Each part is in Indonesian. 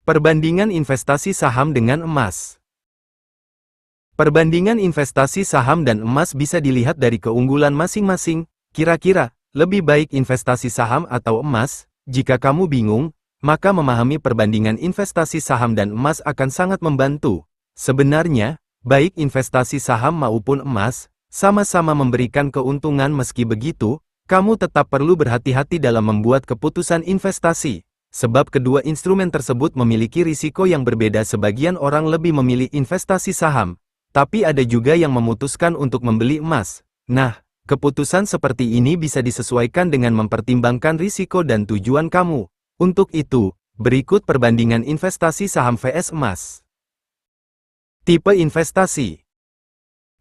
Perbandingan investasi saham dengan emas. Perbandingan investasi saham dan emas bisa dilihat dari keunggulan masing-masing. Kira-kira, lebih baik investasi saham atau emas? Jika kamu bingung, maka memahami perbandingan investasi saham dan emas akan sangat membantu. Sebenarnya, baik investasi saham maupun emas, sama-sama memberikan keuntungan. Meski begitu, kamu tetap perlu berhati-hati dalam membuat keputusan investasi. Sebab kedua instrumen tersebut memiliki risiko yang berbeda. Sebagian orang lebih memilih investasi saham, tapi ada juga yang memutuskan untuk membeli emas. Nah, keputusan seperti ini bisa disesuaikan dengan mempertimbangkan risiko dan tujuan kamu. Untuk itu, berikut perbandingan investasi saham vs emas. Tipe investasi.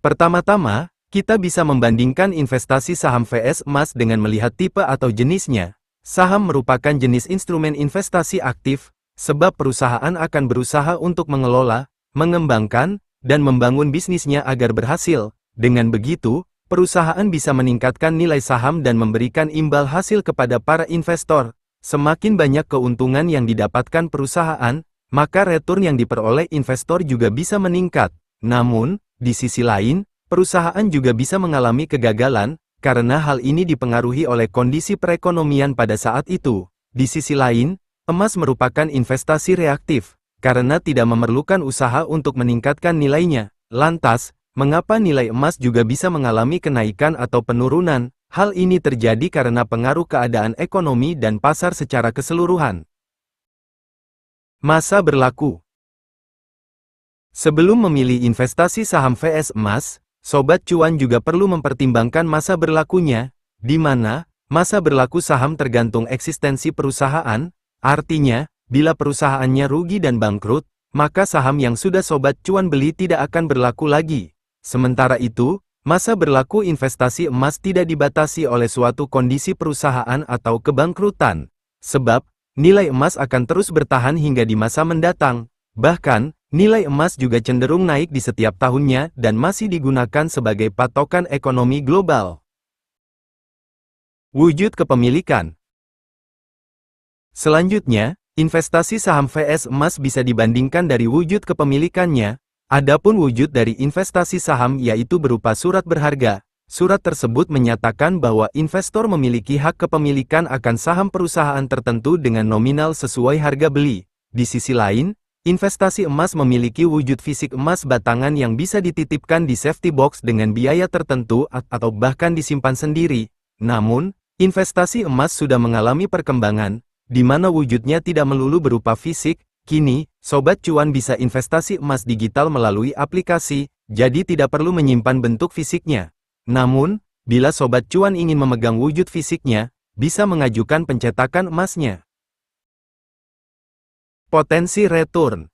Pertama-tama, kita bisa membandingkan investasi saham vs emas dengan melihat tipe atau jenisnya. Saham merupakan jenis instrumen investasi aktif, sebab perusahaan akan berusaha untuk mengelola, mengembangkan, dan membangun bisnisnya agar berhasil. Dengan begitu, perusahaan bisa meningkatkan nilai saham dan memberikan imbal hasil kepada para investor. Semakin banyak keuntungan yang didapatkan perusahaan, maka return yang diperoleh investor juga bisa meningkat. Namun, di sisi lain, perusahaan juga bisa mengalami kegagalan, karena hal ini dipengaruhi oleh kondisi perekonomian pada saat itu. Di sisi lain, emas merupakan investasi reaktif, karena tidak memerlukan usaha untuk meningkatkan nilainya. Lantas, mengapa nilai emas juga bisa mengalami kenaikan atau penurunan? Hal ini terjadi karena pengaruh keadaan ekonomi dan pasar secara keseluruhan. Masa berlaku. Sebelum memilih investasi saham vs emas, Sobat Cuan juga perlu mempertimbangkan masa berlakunya, di mana masa berlaku saham tergantung eksistensi perusahaan. Artinya, bila perusahaannya rugi dan bangkrut, maka saham yang sudah Sobat Cuan beli tidak akan berlaku lagi. Sementara itu, masa berlaku investasi emas tidak dibatasi oleh suatu kondisi perusahaan atau kebangkrutan. Sebab, nilai emas akan terus bertahan hingga di masa mendatang. Bahkan, nilai emas juga cenderung naik di setiap tahunnya dan masih digunakan sebagai patokan ekonomi global. Wujud kepemilikan. Selanjutnya, investasi saham vs emas bisa dibandingkan dari wujud kepemilikannya. Adapun wujud dari investasi saham yaitu berupa surat berharga. Surat tersebut menyatakan bahwa investor memiliki hak kepemilikan akan saham perusahaan tertentu dengan nominal sesuai harga beli. Di sisi lain, investasi emas memiliki wujud fisik emas batangan yang bisa dititipkan di safety box dengan biaya tertentu atau bahkan disimpan sendiri. Namun, investasi emas sudah mengalami perkembangan, di mana wujudnya tidak melulu berupa fisik. Kini, Sobat Cuan bisa investasi emas digital melalui aplikasi, jadi tidak perlu menyimpan bentuk fisiknya. Namun, bila Sobat Cuan ingin memegang wujud fisiknya, bisa mengajukan pencetakan emasnya. Potensi return.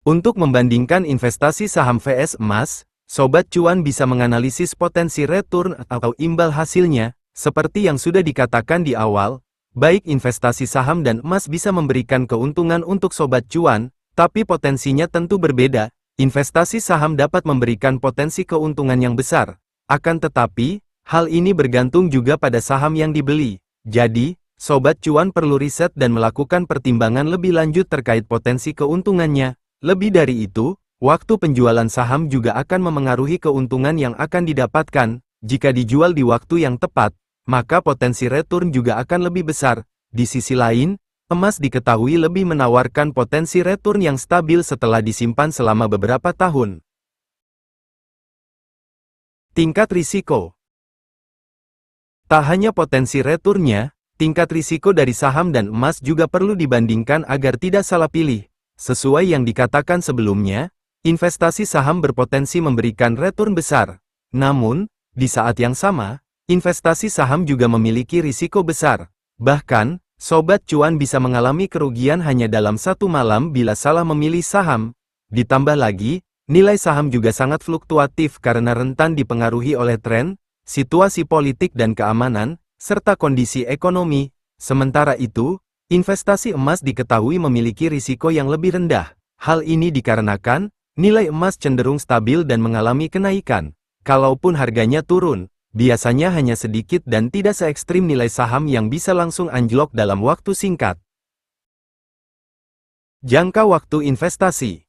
Untuk membandingkan investasi saham vs emas, Sobat Cuan bisa menganalisis potensi return atau imbal hasilnya. Seperti yang sudah dikatakan di awal, baik investasi saham dan emas bisa memberikan keuntungan untuk Sobat Cuan, tapi potensinya tentu berbeda. Investasi saham dapat memberikan potensi keuntungan yang besar. Akan tetapi, hal ini bergantung juga pada saham yang dibeli. Jadi, Sobat Cuan perlu riset dan melakukan pertimbangan lebih lanjut terkait potensi keuntungannya. Lebih dari itu, waktu penjualan saham juga akan memengaruhi keuntungan yang akan didapatkan. Jika dijual di waktu yang tepat, maka potensi return juga akan lebih besar. Di sisi lain, emas diketahui lebih menawarkan potensi return yang stabil setelah disimpan selama beberapa tahun. Tingkat risiko. Tak hanya potensi returnnya, tingkat risiko dari saham dan emas juga perlu dibandingkan agar tidak salah pilih. Sesuai yang dikatakan sebelumnya, investasi saham berpotensi memberikan return besar. Namun, di saat yang sama, investasi saham juga memiliki risiko besar. Bahkan, Sobat Cuan bisa mengalami kerugian hanya dalam satu malam bila salah memilih saham. Ditambah lagi, nilai saham juga sangat fluktuatif karena rentan dipengaruhi oleh tren, situasi politik dan keamanan, serta kondisi ekonomi. Sementara itu, investasi emas diketahui memiliki risiko yang lebih rendah. Hal ini dikarenakan, nilai emas cenderung stabil dan mengalami kenaikan. Kalaupun harganya turun, biasanya hanya sedikit dan tidak se-ekstrim nilai saham yang bisa langsung anjlok dalam waktu singkat. Jangka waktu investasi.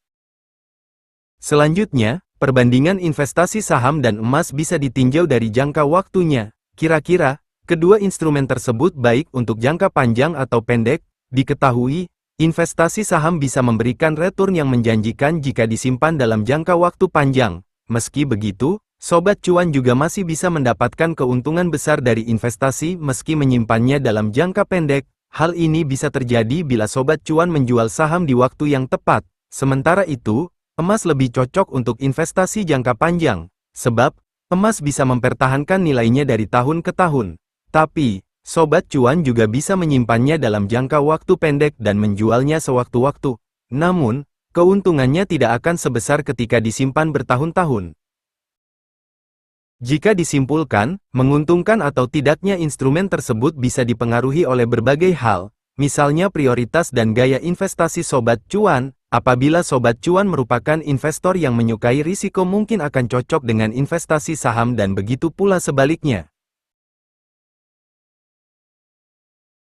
Selanjutnya, perbandingan investasi saham dan emas bisa ditinjau dari jangka waktunya. Kira-kira, kedua instrumen tersebut baik untuk jangka panjang atau pendek. Diketahui, investasi saham bisa memberikan return yang menjanjikan jika disimpan dalam jangka waktu panjang. Meski begitu, sobat cuan juga masih bisa mendapatkan keuntungan besar dari investasi meski menyimpannya dalam jangka pendek. Hal ini bisa terjadi bila sobat cuan menjual saham di waktu yang tepat. Sementara itu, emas lebih cocok untuk investasi jangka panjang, sebab emas bisa mempertahankan nilainya dari tahun ke tahun. Tapi, sobat cuan juga bisa menyimpannya dalam jangka waktu pendek dan menjualnya sewaktu-waktu. Namun, keuntungannya tidak akan sebesar ketika disimpan bertahun-tahun. Jika disimpulkan, menguntungkan atau tidaknya instrumen tersebut bisa dipengaruhi oleh berbagai hal, misalnya prioritas dan gaya investasi sobat cuan. Apabila sobat cuan merupakan investor yang menyukai risiko, mungkin akan cocok dengan investasi saham dan begitu pula sebaliknya.